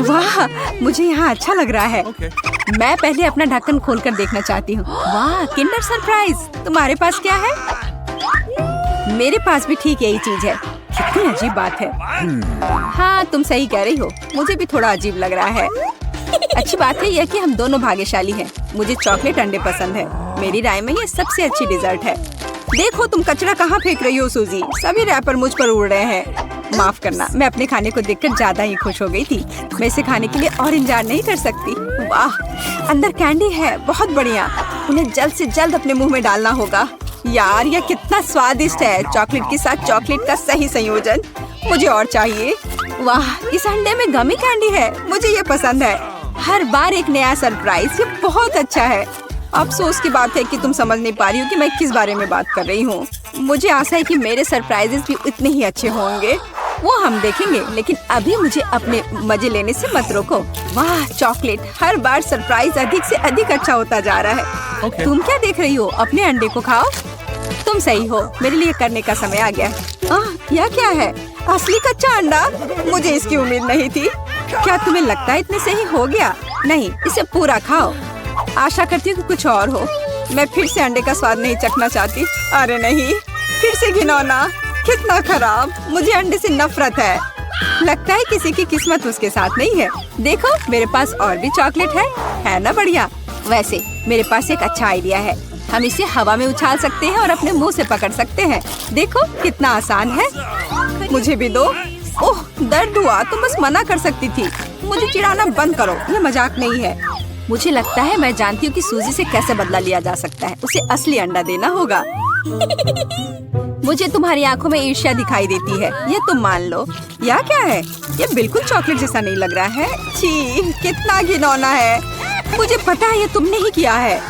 वाह, मुझे यहाँ अच्छा लग रहा है। मैं पहले अपना ढक्कन खोलकर देखना चाहती हूँ। वाह, किंडर सरप्राइज। तुम्हारे पास क्या है? मेरे पास भी ठीक यही चीज है। कितनी अजीब बात है। हाँ, तुम सही कह रही हो, मुझे भी थोड़ा अजीब लग रहा है। अच्छी बात है यह कि हम दोनों भाग्यशाली हैं। मुझे चॉकलेट अंडे पसंद है। मेरी राय में ये सबसे अच्छी डिजर्ट है। देखो तुम कचरा कहाँ फेंक रही हो सूजी। सभी रैपर मुझ पर उड़ रहे हैं। माफ करना, मैं अपने खाने को देखकर ज्यादा ही खुश हो गई थी। मैं इसे खाने के लिए और इंतजार नहीं कर सकती। वाह, अंदर कैंडी है, बहुत बढ़िया। उन्हें जल्द से जल्द अपने मुंह में डालना होगा। यार, यह कितना स्वादिष्ट है। चॉकलेट के साथ चॉकलेट का सही संयोजन। मुझे और चाहिए। वाह, इस अंडे में गमी कैंडी है। मुझे ये पसंद है। हर बार एक नया सरप्राइज। ये बहुत अच्छा है। अफसोस की बात है कि तुम समझ नहीं पा रही हो कि मैं किस बारे में बात कर रही हूँ। मुझे आशा है कि मेरे सरप्राइजेस भी उतने ही अच्छे होंगे। वो हम देखेंगे, लेकिन अभी मुझे अपने मजे लेने से मत रोको। वाह, चॉकलेट। हर बार सरप्राइज अधिक से अधिक अच्छा होता जा रहा है। तुम क्या देख रही हो? अपने अंडे को खाओ। तुम सही हो, मेरे लिए करने का समय आ गया। यह क्या है? असली कच्चा अंडा? मुझे इसकी उम्मीद नहीं थी। क्या तुम्हें लगता है इतने से ही हो गया? नहीं, इसे पूरा खाओ। आशा करती हूँ कि कुछ और हो। मैं फिर से अंडे का स्वाद नहीं चखना चाहती। अरे नहीं, फिर से घिनौना। कितना खराब। मुझे अंडे से नफरत है। लगता है किसी की किस्मत उसके साथ नहीं है। देखो, मेरे पास और भी चॉकलेट है ना बढ़िया। वैसे मेरे पास एक अच्छा आइडिया है। हम इसे हवा में उछाल सकते हैं और अपने मुंह से पकड़ सकते हैं। देखो कितना आसान है। मुझे भी दो। ओह, दर्द हुआ। तुम बस मना कर सकती थी। मुझे चिढ़ाना बंद करो, ये मजाक नहीं है। मुझे लगता है मैं जानती हूँ कि सूजी से कैसे बदला लिया जा सकता है। उसे असली अंडा देना होगा। मुझे तुम्हारी आंखों में ईर्ष्या दिखाई देती है, ये तुम मान लो। यह क्या है? ये बिल्कुल चॉकलेट जैसा नहीं लग रहा है। छी, कितना घिनौना है। मुझे पता है ये तुमने ही किया है।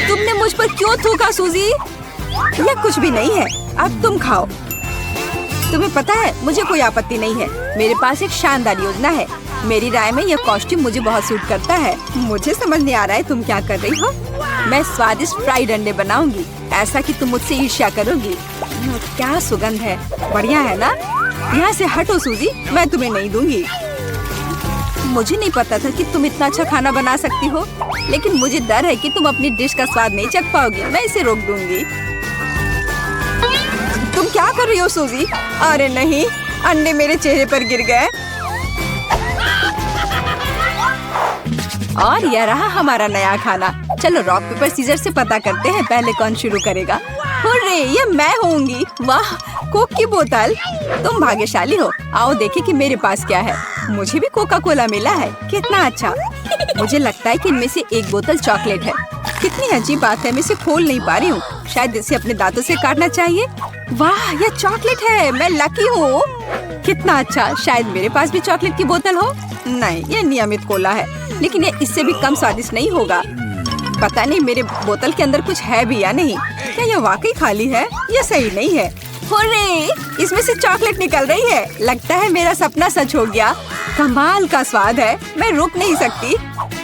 तुमने मुझ पर क्यों थूका सूजी? यह कुछ भी नहीं है। अब तुम खाओ। तुम्हें पता है, मुझे कोई आपत्ति नहीं है। मेरे पास एक शानदार योजना है। मेरी राय में यह कॉस्ट्यूम मुझे बहुत सूट करता है। मुझे समझ नहीं आ रहा है तुम क्या कर रही हो। मैं स्वादिष्ट फ्राइड अंडे बनाऊंगी, ऐसा कि तुम मुझसे ईर्ष्या करोगी। क्या सुगंध है। बढ़िया है ना? यहाँ से हटो सूजी, मैं तुम्हें नहीं दूंगी। मुझे नहीं पता था कि तुम इतना अच्छा खाना बना सकती हो, लेकिन मुझे डर है कि तुम अपनी डिश का स्वाद नहीं चख पाओगी। मैं इसे रोक दूंगी। तुम क्या कर रही हो सूजी? अरे नहीं, अंडे मेरे चेहरे पर गिर गए। और यह रहा हमारा नया खाना। चलो रॉक पेपर सीजर से पता करते हैं पहले कौन शुरू करेगा। हुर्रे, ये मैं होंगी। वाह, कोक की बोतल। तुम भाग्यशाली हो। आओ देखें कि मेरे पास क्या है। मुझे भी कोका कोला मिला है। कितना अच्छा। मुझे लगता है कि इनमें से एक बोतल चॉकलेट है। कितनी अजीब बात है, मैं इसे खोल नहीं पा रही हूँ। शायद इसे अपने दांतों से काटना चाहिए। वाह, यह चॉकलेट है। मैं लकी हूँ। कितना अच्छा। शायद मेरे पास भी चॉकलेट की बोतल हो। नहीं, यह नियमित कोला है, लेकिन यह इससे भी कम स्वादिष्ट नहीं होगा। पता नहीं मेरे बोतल के अंदर कुछ है भी या नहीं। क्या यह वाकई खाली है? यह सही नहीं है। हुर्रे, इसमें से चॉकलेट निकल रही है। लगता है मेरा सपना सच हो गया। कमाल का स्वाद है। मैं रुक नहीं सकती।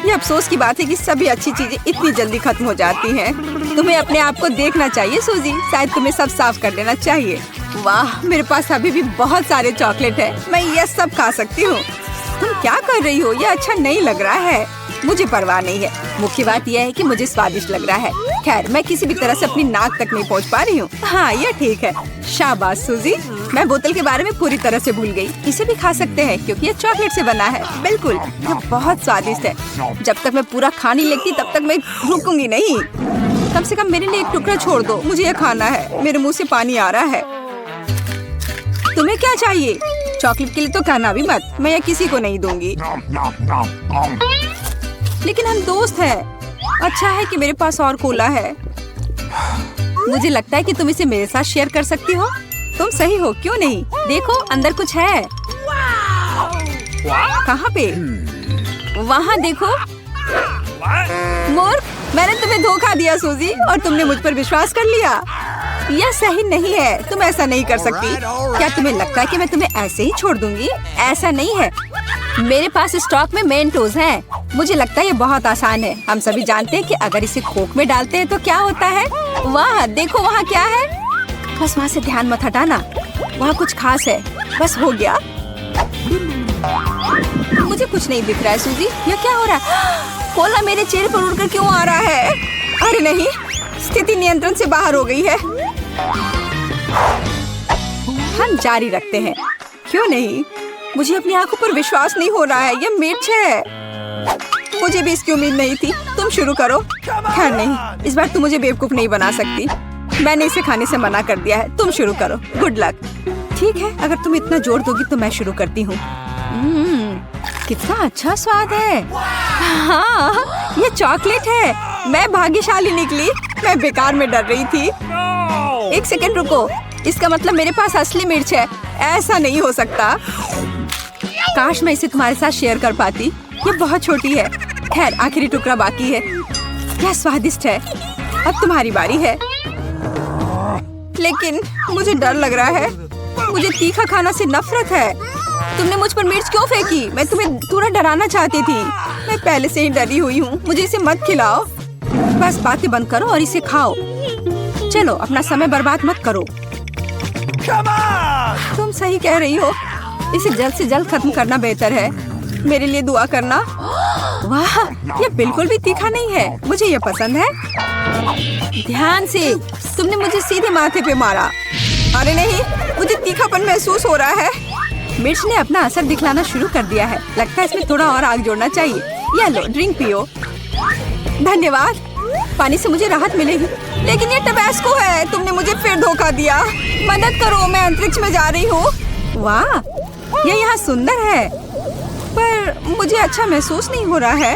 ये अफसोस की बात है कि सभी अच्छी चीजें इतनी जल्दी खत्म हो जाती हैं। तुम्हें अपने आप को देखना चाहिए सूजी। शायद तुम्हें सब साफ कर देना चाहिए। वाह, मेरे पास अभी भी बहुत सारे चॉकलेट है। मैं ये सब खा सकती हूँ। तुम क्या कर रही हो? यह अच्छा नहीं लग रहा है। मुझे परवाह नहीं है। मुख्य बात यह है कि मुझे स्वादिष्ट लग रहा है। खैर, मैं किसी भी तरह से अपनी नाक तक नहीं पहुंच पा रही हूँ। हाँ, ये ठीक है। शाबाश सूजी। मैं बोतल के बारे में पूरी तरह से भूल गई। इसे भी खा सकते हैं क्योंकि ये चॉकलेट से बना है। बिल्कुल, यह बहुत स्वादिष्ट है। जब तक मैं पूरा खा नहीं लेती तब तक मैं रुकूंगी नहीं। कम से कम मेरे लिए एक टुकड़ा छोड़ दो। मुझे यह खाना है। मेरे मुँह से पानी आ रहा है। तुम्हें क्या चाहिए? चॉकलेट के लिए तो कहना भी मत। मैं यह किसी को नहीं दूंगी। लेकिन हम दोस्त हैं। अच्छा है कि मेरे पास और कोला है। मुझे लगता है कि तुम इसे मेरे साथ शेयर कर सकती हो। तुम सही हो, क्यों नहीं? देखो, अंदर कुछ है। कहाँ पे? वहाँ देखो। मूर्ख, मैंने तुम्हें धोखा दिया सूजी, और तुमने मुझ पर विश्वास कर लिया। यह सही नहीं है। तुम ऐसा नहीं कर सकती। क्या तुम्हें लगता है कि मैं तुम्हें ऐसे ही छोड़ दूंगी? ऐसा नहीं है। मेरे पास स्टॉक में मेंटोस हैं। मुझे लगता है ये बहुत आसान है। हम सभी जानते हैं कि अगर इसे कोक में डालते हैं तो क्या होता है। वाह, देखो वहाँ क्या है। बस वहाँ से ध्यान मत हटाना। वहाँ कुछ खास है। बस हो गया। मुझे कुछ नहीं दिख रहा है सूजी, यह क्या हो रहा है? कोला मेरे चेहरे पर उड़कर क्यों आ रहा है? अरे नहीं, स्थिति नियंत्रण से बाहर हो गई है। हम जारी रखते हैं, क्यों नहीं? मुझे अपनी आंखों पर विश्वास नहीं हो रहा है, यह मिर्च है। मुझे भी इसकी उम्मीद नहीं थी। तुम शुरू करो। खैर नहीं, इस बार तुम मुझे बेवकूफ नहीं बना सकती। मैंने इसे खाने से मना कर दिया है। तुम शुरू करो। Good luck. ठीक है, अगर तुम इतना जोर दोगी तो मैं शुरू करती हूँ। कितना अच्छा स्वाद है। हाँ, ये चॉकलेट है। मैं भाग्यशाली निकली। मैं बेकार में डर रही थी। एक सेकंड रुको, इसका मतलब मेरे पास असली मिर्च है। ऐसा नहीं हो सकता। काश मैं इसे तुम्हारे साथ शेयर कर पाती। ये बहुत छोटी है। खैर, आखिरी टुकड़ा बाकी है। यह स्वादिष्ट है। अब तुम्हारी बारी है। लेकिन मुझे डर लग रहा है। मुझे तीखा खाना से नफरत है। तुमने मुझ पर मिर्च क्यों फेंकी? मैं तुम्हें थोड़ा डराना चाहती थी। मैं पहले से ही डरी हुई हूँ। मुझे इसे मत खिलाओ। बस बातें बंद करो और इसे खाओ। चलो, अपना समय बर्बाद मत करो। तुम सही कह रही हो। इसे जल्द से जल्द खत्म करना बेहतर है। मेरे लिए दुआ करना। वाह, ये बिल्कुल भी तीखा नहीं है। मुझे ये पसंद है। ध्यान से। तुमने मुझे सीधे माथे पे मारा। अरे नहीं, मुझे तीखापन महसूस हो रहा है। मिर्च ने अपना असर दिखलाना शुरू कर दिया है। लगता है इसमें थोड़ा और आग जोड़ना चाहिए। ये लो, ड्रिंक पियो। धन्यवाद। पानी से मुझे राहत मिलेगी। लेकिन ये टबैस्को है। तुमने मुझे फिर धोखा दिया। मदद करो, मैं अंतरिक्ष में जा रही हूँ। वाह, ये यहाँ सुंदर है, पर मुझे अच्छा महसूस नहीं हो रहा है।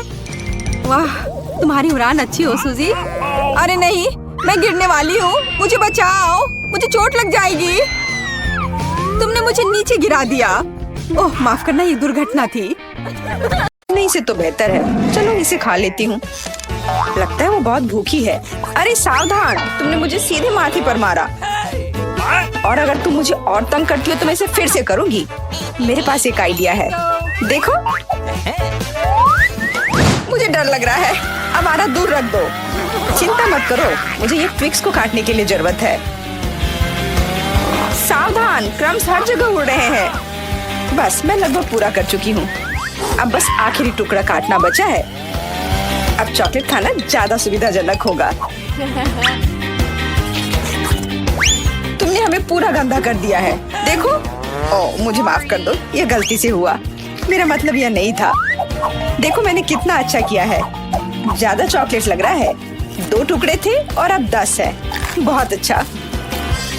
वाह, तुम्हारी उड़ान अच्छी हो सूजी। अरे नहीं, मैं गिरने वाली हूँ। मुझे बचाओ, मुझे चोट लग जाएगी। तुमने मुझे नीचे गिरा दिया। ओह, माफ करना, ये दुर्घटना थी। नहीं से तो बेहतर है। चलो इसे खा लेती हूँ। लगता है वो बहुत भूखी है। अरे सावधान, तुमने मुझे सीधे माथे पर मारा। और अगर तुम मुझे और तंग करती हो तो मैं इसे फिर से करूंगी। मेरे पास एक आइडिया है। देखो, मुझे डर लग रहा है। अब आरा दूर रख दो। चिंता मत करो, मुझे ये ट्विक्स को काटने के लिए जरूरत है। सावधान, क्रम्स हर जगह उड़ रहे हैं। बस मैं लगभग पूरा कर चुकी हूँ। अब बस आखिरी टुकड़ा काटना बचा है। अब चॉकलेट खाना ज्यादा सुविधाजनक होगा। तुमने हमें पूरा गंदा कर दिया है। देखो। ओह, मुझे माफ कर दो, ये गलती से हुआ। मेरा मतलब यह नहीं था। देखो मैंने कितना अच्छा किया है। ज्यादा चॉकलेट लग रहा है। 2 टुकड़े थे और अब 10 है। बहुत अच्छा।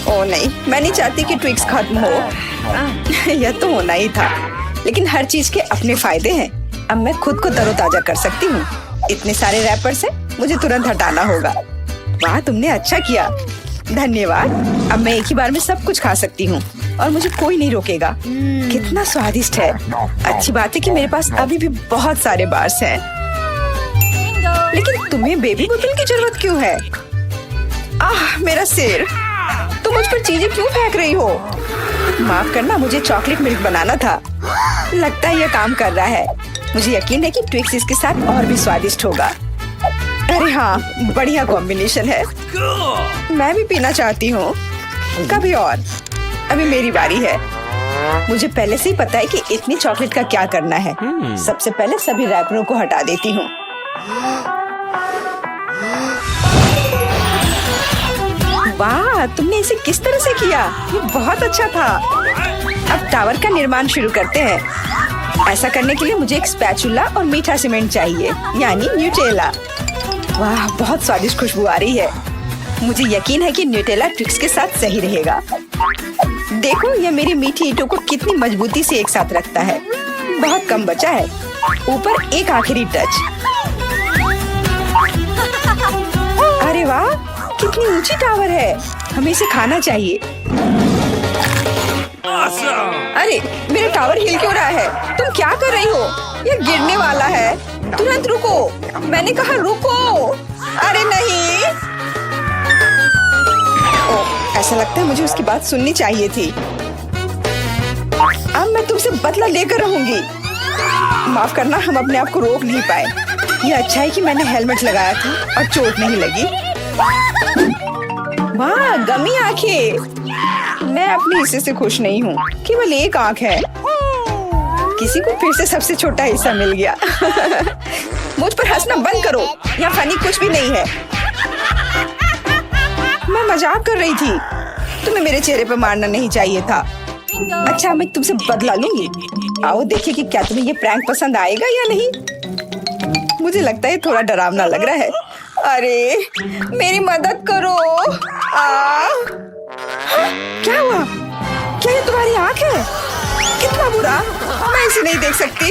ओह नहीं, मैं नहीं चाहती कि ट्विक्स खत्म हो। यह तो होना ही था। लेकिन हर चीज के अपने फायदे हैं। अब मैं खुद को तरोताजा कर सकती हूँ। इतने सारे रैपर से मुझे तुरंत हटाना होगा। वाह, तुमने अच्छा किया। धन्यवाद। अब मैं एक ही बार में सब कुछ खा सकती हूँ और मुझे कोई नहीं रोकेगा। कितना स्वादिष्ट है। अच्छी बात है कि मेरे पास अभी भी बहुत सारे बार्स हैं। लेकिन तुम्हें बेबी बोतल की जरूरत क्यों है? आह, मेरा सिर। तुम मुझ पर चीजें क्यों फेंक रही हो? माफ करना, मुझे चॉकलेट मिल्क बनाना था। लगता है यह काम कर रहा है। मुझे यकीन है कि ट्विक्स इसके साथ और भी स्वादिष्ट होगा। अरे हाँ, बढ़िया कॉम्बिनेशन है। मैं भी पीना चाहती हूँ। कभी और। अभी मेरी बारी है। मुझे पहले से ही पता है कि इतनी चॉकलेट का क्या करना है। सबसे पहले सभी रैपरों को हटा देती हूँ। वाह, तुमने इसे किस तरह से किया? ये बहुत अच्छा था। अब टावर का निर्माण शुरू करते हैं। ऐसा करने के लिए मुझे एक स्पैचुला और मीठा सीमेंट चाहिए, यानी न्यूटेला। वाह, बहुत स्वादिष्ट खुशबू आ रही है। मुझे यकीन है कि न्यूटेला ट्विक्स के साथ सही रहेगा। देखो, यह मेरी मीठी ईंटों को कितनी मजबूती से एक साथ रखता है। बहुत कम बचा है। ऊपर एक आखिरी टच। अरे वाह, कितनी ऊंची टावर है। हमें इसे खाना चाहिए। अरे, मेरा टावर हिल क्यों रहा है? तुम क्या कर रही हो? ये गिरने वाला है। तुरंत रुको। मैंने कहा रुको। अरे नहीं। ओह, ऐसा लगता है मुझे उसकी बात सुननी चाहिए थी। अब मैं तुमसे बदला लेकर रहूंगी। माफ करना, हम अपने आप को रोक नहीं पाए। ये अच्छा है कि मैंने हेलमेट लगाया था और चोट नहीं लगी। वाह, गमी आंखें। मैं अपने हिस्से से खुश नहीं हूँ। केवल एक आंख है। किसी किसी को फिर से सबसे छोटा हिस्सा मिल गया। मुझ पर हंसना बंद करो, यहाँ फनी कुछ भी नहीं है। मैं मजाक कर रही थी, तुम्हें मेरे चेहरे पर मारना नहीं चाहिए था। अच्छा, मैं तुमसे बदला लूंगी। आओ देखें कि क्या तुम्हें ये प्रैंक पसंद आएगा या नहीं। मुझे लगता है थोड़ा डरावना लग रहा है। अरे मेरी मदद करो। क्या हुआ? क्या ये तुम्हारी आँख है? कितना बुरा, मैं इसे नहीं देख सकती।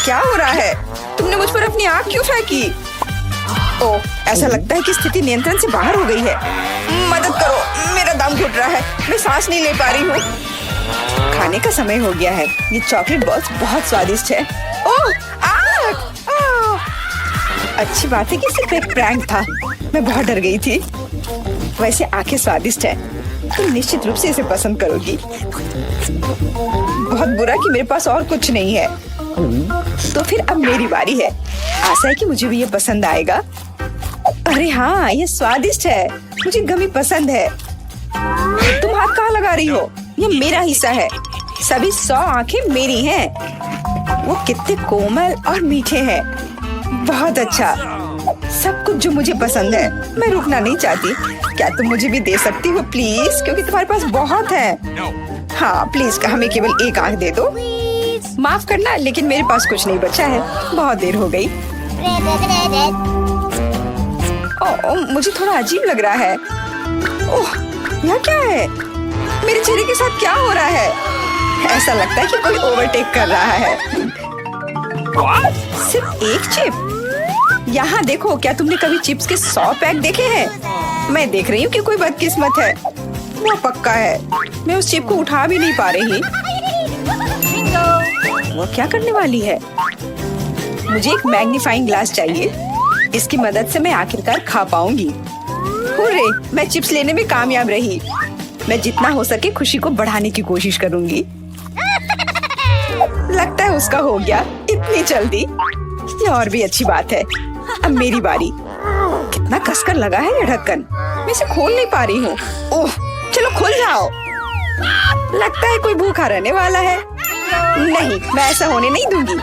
क्या हो रहा है? तुमने मुझ पर अपनी आँख क्यों फेंकी? ओह, ऐसा लगता है कि स्थिति नियंत्रण से बाहर हो गई है। मदद करो, मेरा दम घुट रहा है, मैं सांस नहीं ले पा रही हूँ। खाने का समय हो गया है। ये चॉकलेट बॉल्स बहुत स्वादिष्ट है। ओह, अच्छी बात है कि सिर्फ एक प्रैंक था। मैं बहुत डर गई थी। वैसे आंखें स्वादिष्ट है, तुम निश्चित रूप से इसे पसंद करोगी। बहुत बुरा कि मेरे पास और कुछ नहीं है। तो फिर अब मेरी बारी है। आशा है कि मुझे भी ये पसंद आएगा। अरे हाँ, ये स्वादिष्ट है, मुझे गमी पसंद है। तुम हाथ कहाँ लगा रही हो? ये मेरा हिस्सा है। सभी 100 आंखें मेरी हैं। वो कितने कोमल और मीठे हैं। बहुत अच्छा, सब कुछ जो मुझे पसंद है। मैं रुकना नहीं चाहती। क्या तुम मुझे भी दे सकती हो प्लीज, क्योंकि तुम्हारे पास बहुत है। हाँ प्लीज, हमें केवल एक आंख दे दो। माफ करना, लेकिन मेरे पास कुछ नहीं बचा है। बहुत देर हो गई। ओह, मुझे थोड़ा अजीब लग रहा है। ओह, यह क्या है? मेरे चेहरे के साथ क्या हो रहा है? ऐसा लगता है कि कोई ओवरटेक कर रहा है। सिर्फ एक चिप? यहाँ देखो, क्या तुमने कभी चिप्स के 100 पैक देखे हैं? मैं देख रही हूँ कि कोई बदकिस्मत है। वो पक्का है। मैं उस चिप को उठा भी नहीं पा रही। वो क्या करने वाली है? मुझे एक मैग्नीफाइंग ग्लास चाहिए। इसकी मदद से मैं आखिरकार खा पाऊंगी। हुर्रे, मैं चिप्स लेने में कामयाब रही। मैं जितना हो सके खुशी को बढ़ाने की कोशिश करूंगी। लगता है उसका हो गया इतनी जल्दी। ये और भी अच्छी बात है। अब मेरी बारी। कितना कसकर लगा है ये ढक्कन, मैं इसे खोल नहीं पा रही हूँ। ओह, चलो खुल जाओ। लगता है कोई भूखा रहने वाला है। नहीं, मैं ऐसा होने नहीं दूंगी।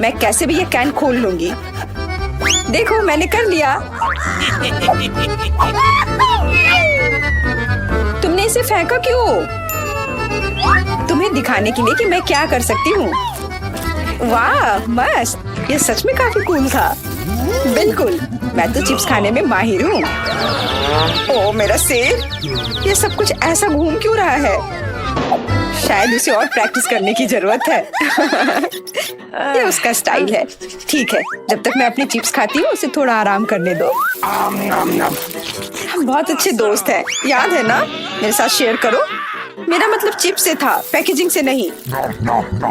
मैं कैसे भी ये कैन खोल लूंगी। देखो, मैंने कर लिया। तुमने इसे फेंका क्यों? तुम्हें दिखाने के लिए कि मैं क्या कर सकती हूँ। वाह मस्त, ये सच में काफी कूल था। बिल्कुल, मैं तो चिप्स खाने में माहिर हूँ। ओह मेरा सिर, ये सब कुछ ऐसा घूम क्यों रहा है? शायद उसे और प्रैक्टिस करने की जरूरत है। ये उसका स्टाइल है। ठीक है, जब तक मैं अपनी चिप्स खाती हूँ उसे थोड़ा आराम करने दो। हम बहुत अच्छे दोस्त हैं, याद है ना? मेरे साथ शेयर करो। मेरा मतलब चिप्स से था, पैकेजिंग से नहीं।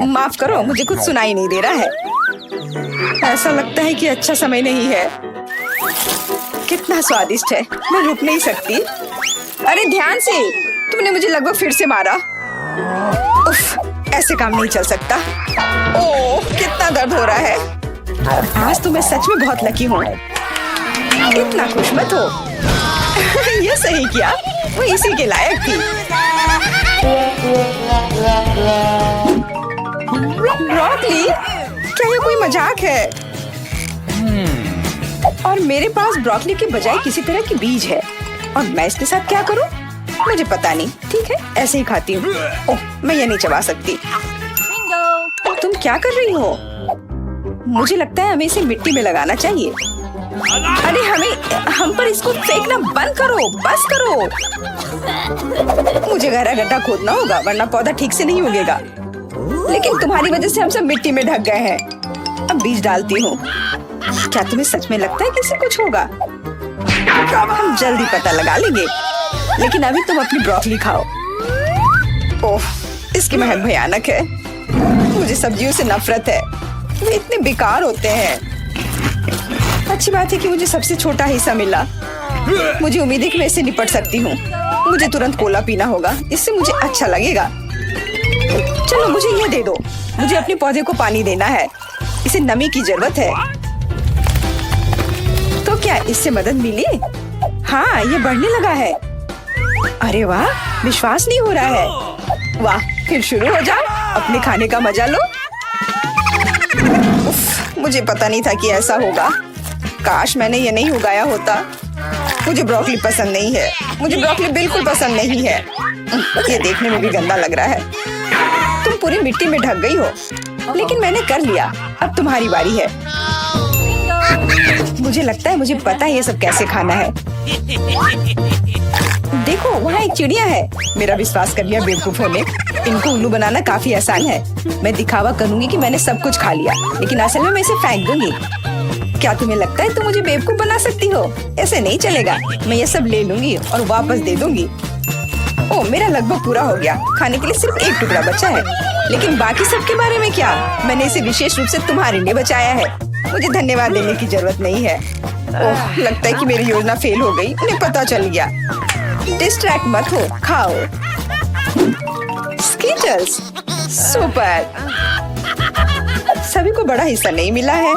माफ करो, मुझे कुछ सुनाई नहीं दे रहा है। ऐसा लगता है कि अच्छा समय नहीं है। कितना स्वादिष्ट है, मैं रुक नहीं सकती। अरे ध्यान से, तुमने मुझे लगभग फिर से मारा। उफ, ऐसे काम नहीं चल सकता। ओह, कितना दर्द हो रहा है। आज तो मैं सच में बहुत लकी हूँ। इतना खुश मत हो। ये सही किया, वो इसी के लायक थी। ब्रोकली, क्या ये कोई मजाक है? और मेरे पास ब्रोकली के बजाय किसी तरह की बीज है, और मैं इसके साथ क्या करूं? मुझे पता नहीं। ठीक है, ऐसे ही खाती हूँ। ओह, मैं ये नहीं चबा सकती। तुम क्या कर रही हो? मुझे लगता है हमें इसे मिट्टी में लगाना चाहिए। अरे हम पर इसको फेंकना बंद करो, बस करो। मुझे गहरा गड्ढा खोदना होगा, वरना पौधा ठीक से नहीं उगेगा। लेकिन तुम्हारी वजह से हम सब मिट्टी में ढक गए हैं। अब बीज डालती हूँ। क्या तुम्हें सच में लगता है कि इससे कुछ होगा? हम जल्दी पता लगा लेंगे। लेकिन अभी तुम अपनी ब्रोकली खाओ। ओह, इसकी महक भयानक है। मुझे सब्जियों से नफरत है, वे इतने बेकार होते हैं। अच्छी बात है कि मुझे सबसे छोटा हिस्सा मिला। मुझे उम्मीद है कि मैं इससे निपट सकती हूँ। मुझे तुरंत कोला पीना होगा, इससे मुझे अच्छा लगेगा। चलो मुझे ये दे दो। मुझे अपने पौधे को पानी देना है, इसे नमी की जरूरत है। तो क्या इससे मदद मिली? हाँ, ये बढ़ने लगा है। अरे वाह, विश्वास नहीं हो रहा है। वाह, फिर शुरू हो जाओ। अपने खाने का मजा लो। उफ, मुझे पता नहीं था कि ऐसा होगा। काश मैंने ये नहीं उगाया होता। मुझे ब्रोकली पसंद नहीं है। मुझे ब्रोकली बिल्कुल पसंद नहीं है। ये देखने में भी गंदा लग रहा है। तुम पूरी मिट्टी में ढक गई हो, लेकिन मैंने कर लिया। अब तुम्हारी बारी है। मुझे लगता है मुझे पता है ये सब कैसे खाना है। देखो वहाँ एक चिड़िया है। मेरा विश्वास कर लिया बेवकूफों ने। इनको उल्लू बनाना काफी आसान है। मैं दिखावा करूंगी कि मैंने सब कुछ खा लिया, लेकिन असल में मैं इसे फेंक दूंगी। क्या तुम्हें लगता है तुम मुझे बेवकूफ बना सकती हो? ऐसे नहीं चलेगा। मैं ये सब ले लूंगी और वापस दे दूंगी। ओ, मेरा लगभग पूरा हो गया। खाने के लिए सिर्फ एक टुकड़ा बचा है, लेकिन बाकी सब के बारे में क्या? मैंने इसे विशेष रूप से तुम्हारे लिए बचाया है। मुझे धन्यवाद देने की जरूरत नहीं है। ओह, लगता है कि मेरी योजना फेल हो गई। उन्हें पता चल गया। डिस्ट्रैक्ट मत हो, खाओ। Skittles, super. सभी को बड़ा हिस्सा नहीं मिला है।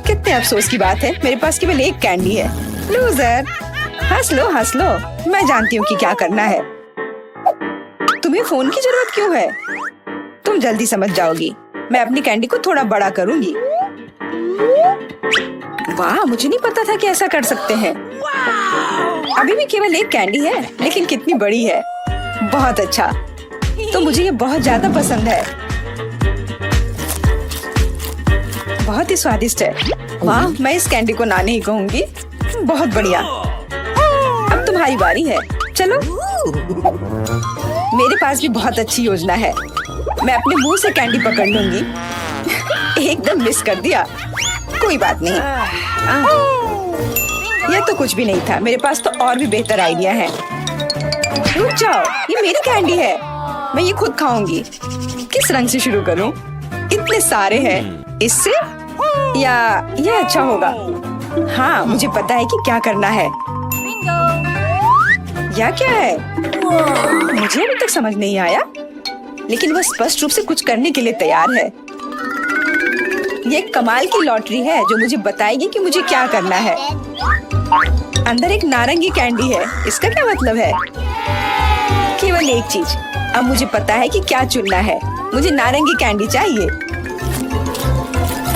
कितने अफसोस की बात है, मेरे पास केवल एक कैंडी है। लूजर, हंस लो हंस लो। मैं जानती हूँ कि क्या करना है। तुम्हें फोन की जरूरत क्यों है? तुम जल्दी समझ जाओगी। मैं अपनी कैंडी को थोड़ा बड़ा करूंगी। वाह, मुझे नहीं पता था कि ऐसा कर सकते हैं। अभी भी केवल एक कैंडी है, लेकिन कितनी बड़ी है। बहुत अच्छा। तो मुझे ये बहुत ज्यादा पसंद है। बहुत ही स्वादिष्ट है। वाह, मैं इस कैंडी को ना नहीं कहूंगी। बहुत बढ़िया। अब तुम्हारी बारी है। चलो। मेरे पास भी बहुत अच्छी योजना है। मैं अपने मुंह से कैंडी पकड़ लूंगी। एकदम मिस कर दिया। कोई बात नहीं। यह तो कुछ भी नहीं था। मेरे पास तो और भी बेहतर आइडिया है। रुक जाओ, ये मेरी कैंडी है। मैं ये खुद खाऊंगी। किस रंग से शुरू करूं? इतने सारे हैं। इससे या ये अच्छा होगा? हाँ, मुझे पता है कि क्या करना है। यह क्या है? मुझे अभी तक समझ नहीं आया, लेकिन वह स्पष्ट रूप से कुछ करने के लिए तैयार है। ये एक कमाल की लॉटरी है जो मुझे बताएगी कि मुझे क्या करना है। अंदर एक नारंगी कैंडी है। इसका क्या मतलब है? केवल एक चीज। अब मुझे पता है कि क्या चुनना है। मुझे नारंगी कैंडी चाहिए।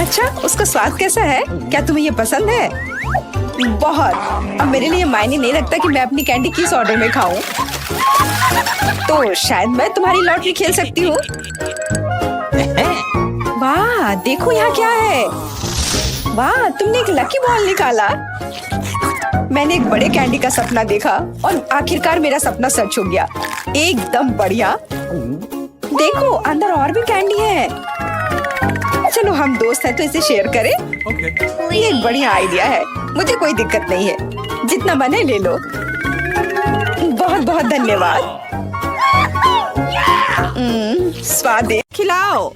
अच्छा, उसका स्वाद कैसा है? क्या तुम्हें ये पसंद है? बहुत। अब मेरे लिए मायने नहीं रखता कि मैं अपनी कैंडी किस ऑर्डर में खाऊं। तो शायद मैं तुम्हारी लॉटरी खेल सकती हूँ। वाह, देखो यहाँ क्या है। वाह, तुमने एक लकी बॉल निकाला। मैंने एक बड़े कैंडी का सपना देखा और आखिरकार मेरा सपना सच हो गया। एकदम बढ़िया। देखो, अंदर और भी कैंडी है। चलो, हम दोस्त हैं तो इसे शेयर करें। ये एक बढ़िया आइडिया है। मुझे कोई दिक्कत नहीं है। जितना बने ले लो। बहुत बहुत धन्यवाद। स्वाद खिलाओ।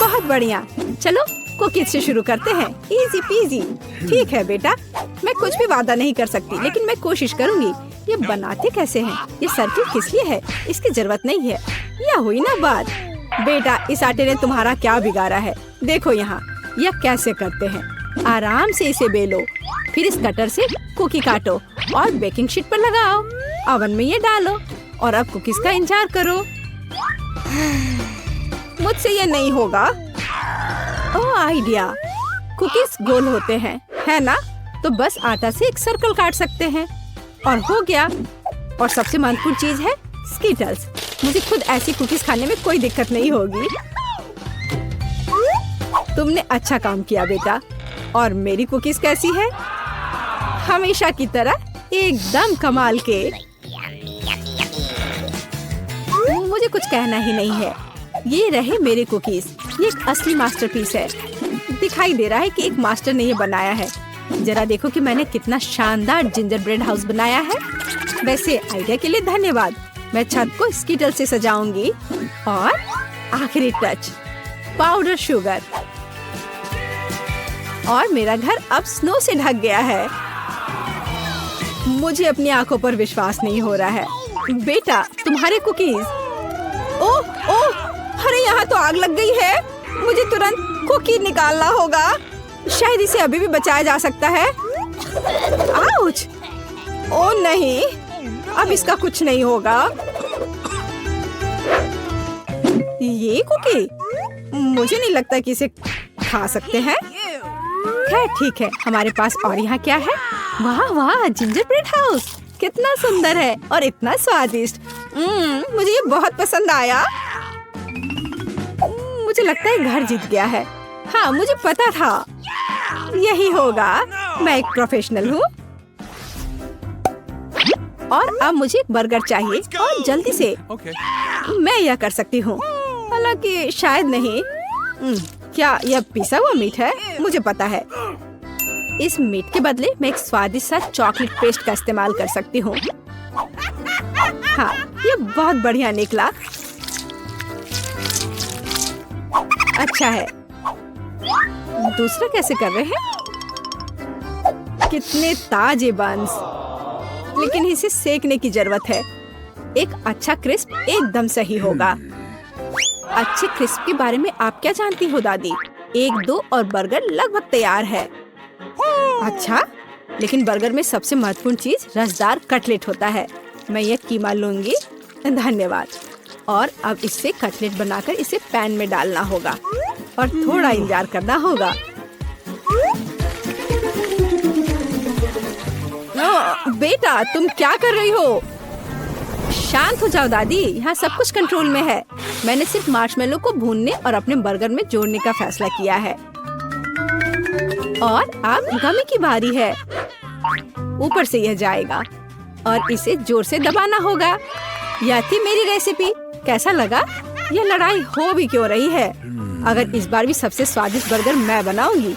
बहुत बढ़िया। चलो, कुकीज से शुरू करते हैं। Easy PG. ठीक है बेटा, मैं कुछ भी वादा नहीं कर सकती, लेकिन मैं कोशिश करूंगी। ये बनाते कैसे हैं? ये सर्किल किस लिए है? इसकी जरूरत नहीं है। यह हुई ना बात। बेटा, इस आटे ने तुम्हारा क्या बिगाड़ा है? देखो यहाँ, यह कैसे करते हैं। आराम से इसे बेलो, फिर इस कटर से कुकी काटो और बेकिंग शीट पर लगाओ। ओवन में ये डालो और अब कुकीज का इंतजार करो। मुझसे ये नहीं होगा। ओह, आइडिया। कुकीज गोल होते हैं, है ना? तो बस आटा से एक सर्कल काट सकते हैं और हो गया। और सबसे महत्वपूर्ण चीज है स्किटल्स। मुझे खुद ऐसी कुकीज खाने में कोई दिक्कत नहीं होगी। तुमने अच्छा काम किया बेटा। और मेरी कुकीज कैसी है? हमेशा की तरह एकदम कमाल के। मुझे कुछ कहना ही नहीं है। ये रहे मेरे कुकीज। ये एक असली मास्टरपीस है। दिखाई दे रहा है कि एक मास्टर ने ये बनाया है। जरा देखो कि मैंने कितना शानदार जिंजर ब्रेड हाउस बनाया है। वैसे आइडिया के लिए धन्यवाद। मैं छत को स्किटल से सजाऊंगी। और आखिरी टच, पाउडर शुगर। और मेरा घर अब स्नो से ढक गया है। मुझे अपनी आंखों पर विश्वास नहीं हो रहा है। बेटा, तुम्हारे कुकीज। ओह ओह, अरे यहाँ तो आग लग गई है। मुझे तुरंत कुकी निकालना होगा। शायद इसे अभी भी बचाया जा सकता है। आउच! ओह नहीं, अब इसका कुछ नहीं होगा। ये कुकी मुझे नहीं लगता कि इसे खा सकते हैं। खैर ठीक है, हमारे पास और यहाँ क्या है? वाह वाह, जिंजर ब्रेड हाउस कितना सुंदर है और इतना स्वादिष्ट। मुझे ये बहुत पसंद आया। मुझे लगता है घर जीत गया है। हाँ, मुझे पता था यही होगा। मैं एक प्रोफेशनल हूँ। और अब मुझे एक बर्गर चाहिए और जल्दी से। मैं यह कर सकती हूँ, हालांकि शायद नहीं। क्या यह पिसा हुआ मीट है? मुझे पता है। इस मीट के बदले मैं एक स्वादिष्ट सा चॉकलेट पेस्ट का इस्तेमाल कर सकती हूँ। हाँ, ये बहुत बढ़िया निकला। अच्छा है। दूसरा कैसे कर रहे हैं? कितने ताजे बंस, लेकिन इसे सेकने की जरूरत है। एक अच्छा क्रिस्प एकदम सही होगा। अच्छे क्रिस्प के बारे में आप क्या जानती हो दादी? 1-2 और बर्गर लगभग तैयार है। अच्छा, लेकिन बर्गर में सबसे महत्वपूर्ण चीज रसदार कटलेट होता है। मैं ये कीमा लूंगी। धन्यवाद। और अब इससे कटलेट बनाकर इसे पैन में डालना होगा और थोड़ा इंतजार करना होगा। बेटा, तुम क्या कर रही हो? शांत हो जाओ दादी, यहाँ सब कुछ कंट्रोल में है। मैंने सिर्फ मार्शमेलो को भूनने और अपने बर्गर में जोड़ने का फैसला किया है। और अब गमी की बारी है। ऊपर से यह जाएगा और इसे जोर से दबाना होगा। यह थी मेरी रेसिपी। कैसा लगा? यह लड़ाई हो भी क्यों रही है? अगर इस बार भी सबसे स्वादिष्ट बर्गर मैं बनाऊंगी।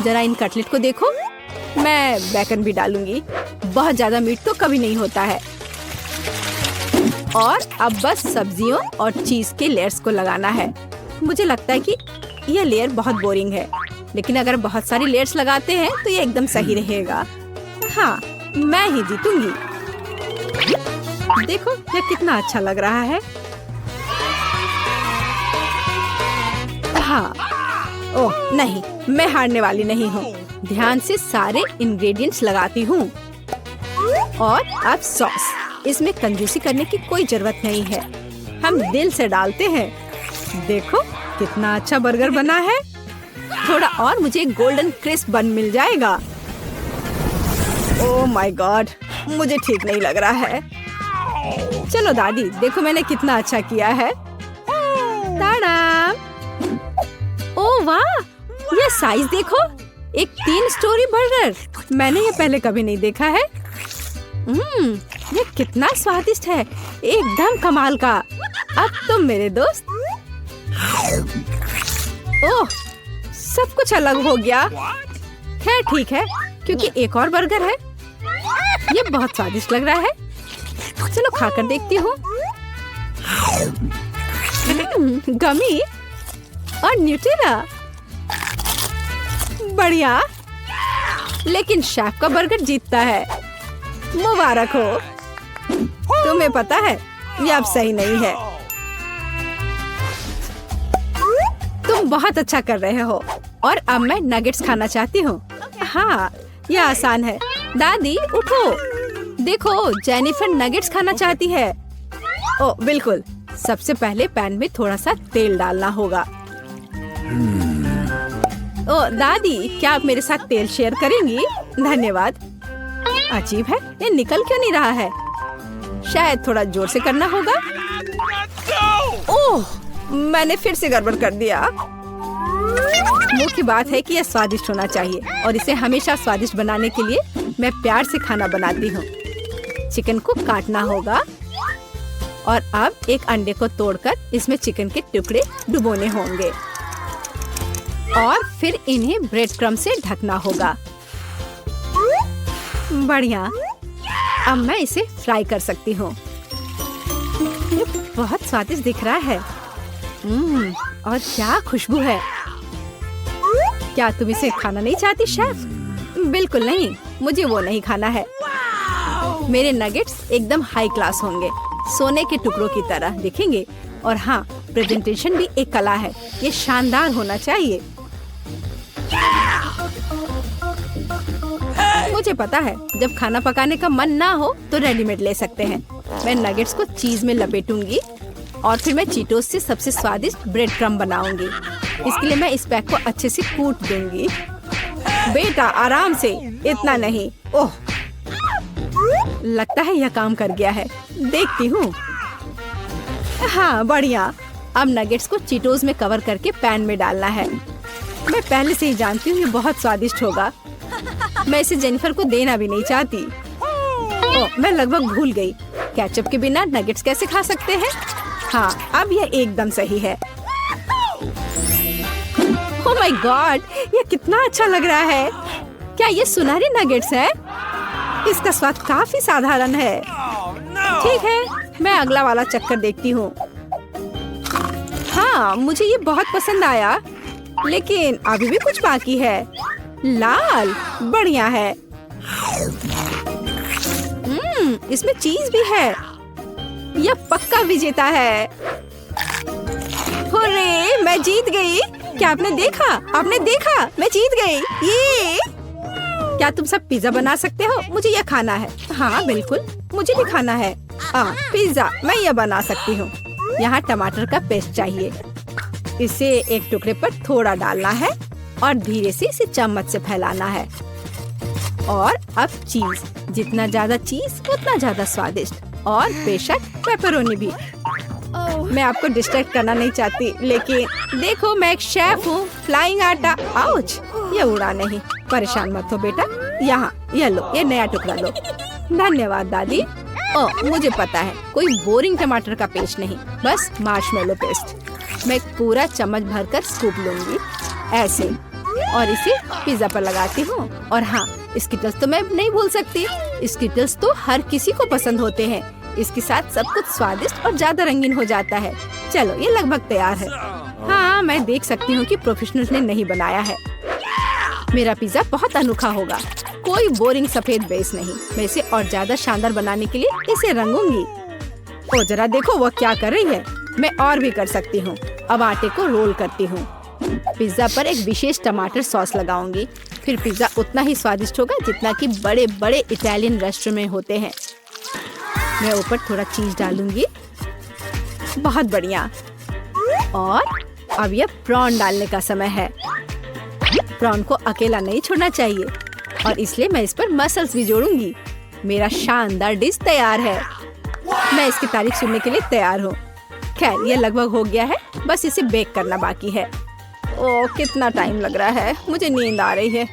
जरा इन कटलेट को देखो। मैं बेकन भी डालूंगी। बहुत ज्यादा मीट तो कभी नहीं होता है। और अब बस सब्जियों और चीज के लेयर्स को लगाना है। मुझे लगता है कि यह लेयर बहुत बोरिंग है, लेकिन अगर बहुत सारी लेयर्स लगाते हैं तो ये एकदम सही रहेगा। हाँ, मैं ही जीतूंगी। देखो यह कितना अच्छा लग रहा है। हाँ, ओह नहीं, मैं हारने वाली नहीं हूँ। ध्यान से सारे इंग्रेडिएंट्स लगाती हूँ। और अब सॉस। इसमें कंजूसी करने की कोई जरूरत नहीं है। हम दिल से डालते हैं। देखो कितना अच्छा बर्गर बना है। थोड़ा और मुझे गोल्डन क्रिस्प बन मिल जाएगा। ओह माय गॉड, मुझे ठीक नहीं लग रहा है। चलो दादी, देखो मैंने कितना अच्छा किया है। ताड़ा! ओह वाह, ये साइज देखो। एक 3 स्टोरी बर्गर। मैंने ये पहले कभी नहीं देखा है। ये कितना स्वादिष्ट है, एकदम कमाल का। अब तुम मेरे दोस्त। ओह, सब कुछ अलग हो गया। खैर ठीक है, क्योंकि एक और बर्गर है। ये बहुत स्वादिष्ट लग रहा है। चलो खाकर देखती हूँ। गमी और न्यूटेला, बढ़िया। लेकिन शेफ का बर्गर जीतता है। मुबारक हो। तुम्हें पता है ये अब सही नहीं है। तुम बहुत अच्छा कर रहे हो। और अब मैं नगेट्स खाना चाहती हूँ। हाँ, यह आसान है। दादी उठो, देखो जेनिफर नगेट्स खाना चाहती है। ओ बिल्कुल। सबसे पहले पैन में थोड़ा सा तेल डालना होगा। ओ दादी, क्या आप मेरे साथ तेल शेयर करेंगी? धन्यवाद। अजीब है, ये निकल क्यों नहीं रहा है? शायद थोड़ा जोर से करना होगा। ओह, मैंने फिर से गड़बड़ कर दिया। मुख्य बात है कि यह स्वादिष्ट होना चाहिए और इसे हमेशा स्वादिष्ट बनाने के लिए मैं प्यार से खाना बनाती हूँ। चिकन को काटना होगा और अब एक अंडे को तोड़कर इसमें चिकन के टुकड़े डुबोने होंगे और फिर इन्हें ब्रेड क्रम्ब से ढकना होगा। बढ़िया। अब मैं इसे फ्राई कर सकती हूँ। ये बहुत स्वादिष्ट दिख रहा है। और क्या खुशबू है। क्या तुम इसे खाना नहीं चाहती शेफ? बिल्कुल नहीं, मुझे वो नहीं खाना है। मेरे नगेट्स एकदम हाई क्लास होंगे, सोने के टुकड़ों की तरह दिखेंगे। और हाँ, प्रेजेंटेशन भी एक कला है। ये शानदार होना चाहिए। मुझे पता है, जब खाना पकाने का मन ना हो तो रेडीमेड ले सकते हैं। मैं नगेट्स को चीज में लपेटूंगी और फिर मैं चीटोस से सबसे स्वादिष्ट ब्रेड क्रम्ब बनाऊंगी। इसके लिए मैं इस पैक को अच्छे से कूट दूंगी। बेटा आराम से, इतना नहीं। ओह, लगता है यह काम कर गया है। देखती हूँ। हाँ बढ़िया। अब नगेट्स को चीटोस में कवर करके पैन में डालना है। मैं पहले से ही जानती हूँ ये बहुत स्वादिष्ट होगा। मैं इसे जेनिफर को देना भी नहीं चाहती। ओह, मैं लगभग भूल गई। केचप के बिना नगेट्स कैसे खा सकते हैं? हाँ, अब यह एकदम सही है। ओह माय गॉड, ये कितना अच्छा लग रहा है। क्या ये सुनहरी नगेट्स है? इसका स्वाद काफी साधारण है। ठीक है, मैं अगला वाला चक्कर देखती हूँ। हाँ, मुझे ये बहुत पसंद आया, लेकिन अभी भी कुछ बाकी है। लाल, बढ़िया है। इसमें चीज भी है। यह पक्का विजेता है। हुर्रे, मैं जीत गई। क्या आपने देखा? आपने देखा? मैं जीत गई। ये क्या तुम सब पिज्जा बना सकते हो? मुझे यह खाना है। हाँ बिल्कुल, मुझे भी खाना है। पिज्जा मैं यह बना सकती हूँ। यहाँ टमाटर का पेस्ट चाहिए। इसे एक टुकड़े पर थोड़ा डालना है और धीरे से इसे चम्मच से फैलाना है। और अब चीज, जितना ज्यादा चीज उतना ज्यादा स्वादिष्ट। और बेशक पेपरोनी भी। मैं आपको डिस्ट्रैक्ट करना नहीं चाहती, लेकिन देखो मैं एक शेफ हूँ। फ्लाइंग आटा। आउच, ये उड़ा नहीं। परेशान मत हो बेटा। यहाँ ये लो, ये नया टुकड़ा लो। धन्यवाद दादी। ओह, मुझे पता है, कोई बोरिंग टमाटर का पेस्ट नहीं, बस मार्शमेलो पेस्ट। मैं पूरा चम्मच भरकर स्कूप लूंगी ऐसे, और इसे पिज्जा पर लगाती हूँ। और हाँ, स्किटल्स तो मैं नहीं भूल सकती। स्किटल्स तो हर किसी को पसंद होते हैं। इसके साथ सब कुछ स्वादिष्ट और ज्यादा रंगीन हो जाता है। चलो, ये लगभग तैयार है। हाँ, मैं देख सकती हूँ कि प्रोफेशनल्स ने नहीं बनाया है। मेरा पिज्जा बहुत अनोखा होगा। कोई बोरिंग सफेद बेस नहीं। मैं इसे और ज्यादा शानदार बनाने के लिए इसे रंगूंगी। ओ जरा देखो वो क्या कर रही है। मैं और भी कर सकती हूँ। अब आटे को रोल करती हूँ। पिज्जा पर एक विशेष टमाटर सॉस लगाऊंगी। फिर पिज्जा उतना ही स्वादिष्ट होगा जितना कि बड़े बड़े इटालियन रेस्टोरेंट में होते हैं। मैं ऊपर थोड़ा चीज डालूंगी। बहुत बढ़िया। और अब यह प्रॉन डालने का समय है। प्रॉन को अकेला नहीं छोड़ना चाहिए, और इसलिए मैं इस पर मसल्स भी जोड़ूंगी। मेरा शानदार डिश तैयार है। मैं इसकी तारीफ सुनने के लिए तैयार हूँ। खैर, ये लगभग हो गया है। बस इसे बेक करना बाकी है। ओह, कितना टाइम लग रहा है। मुझे नींद आ रही है।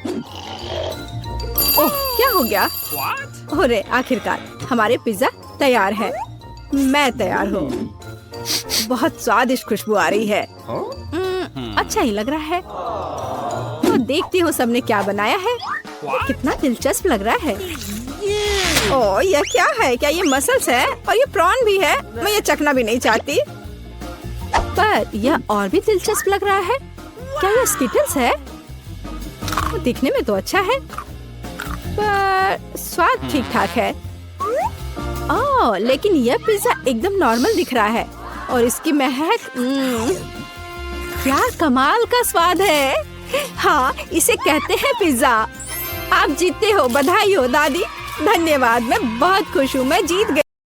ओह, क्या हो गया? अरे, आखिरकार हमारे पिज्जा तैयार है। मैं तैयार हूँ। बहुत स्वादिष्ट खुशबू आ रही है। अच्छा ही लग रहा है। तो देखती हूँ सबने क्या बनाया है। कितना दिलचस्प लग रहा है। ओह, यह क्या है? क्या ये मसल्स है? और ये प्रॉन भी है। मैं ये चखना भी नहीं चाहती। पर यह और भी दिलचस्प लग रहा है। क्या ये स्किटल्स है? दिखने में तो अच्छा है, पर स्वाद ठीक ठाक है। ओह, लेकिन यह पिज्जा एकदम नॉर्मल दिख रहा है। और इसकी महक, क्या कमाल का स्वाद है। हाँ, इसे कहते हैं पिज्जा। आप जीते हो। बधाई हो दादी। धन्यवाद, मैं बहुत खुश हूँ। मैं जीत गई।